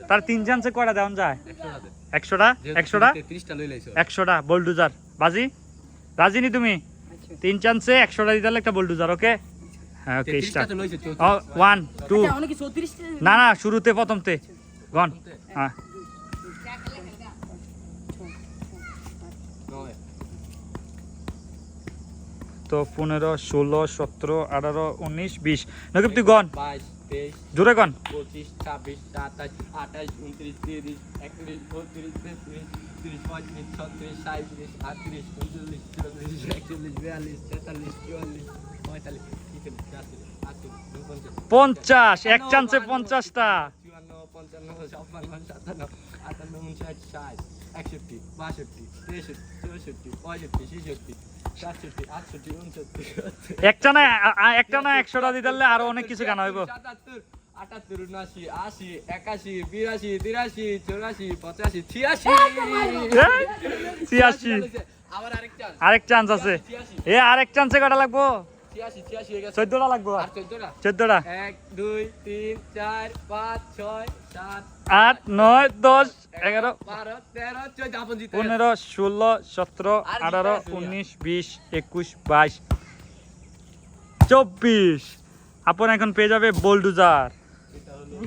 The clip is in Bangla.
তার 3 চান্সে কয়টা দেওয়া যায়? 100টা 100টা 100টা বোল্ডুজার বাজি রাজি নি তুমি? 3 চান্সে 100টা দিতে হলে একটা বোল্ডুজার। ওকে হ্যাঁ ওকে স্টার্ট। 1 2 না না শুরুতে প্রথমতে গন। হ্যাঁ তো 15 16 17 18 19 20 নকিব তুই গন 22 23 জোরে গন 25 26 27 28 29 30 31 32 33 34 35 36 37 38 39 40 41 42 43 50 এক চান্সে 50টা 54 55 56 57 58 59 60 61 62 63 64 65 66 67 একটা না 100টা দিতে হলে আরো অনেক কিছু গান হইব। 77 78 79 80 81 82 83 84 85 86 86 আবার আরেক চান্স আছে। এ আরেক চান্সে কটা লাগবো? 86 হয়ে গেছে 14টা লাগবো। আর 14টা 14টা 1 2 3 4 5 6 7 8 9 10 11 12 13 14 আপন জিতে 15 16 17 18 19 20 21 22 24 আপন এখন পেয়ে যাবে বোল্ডুজার। এটা হলো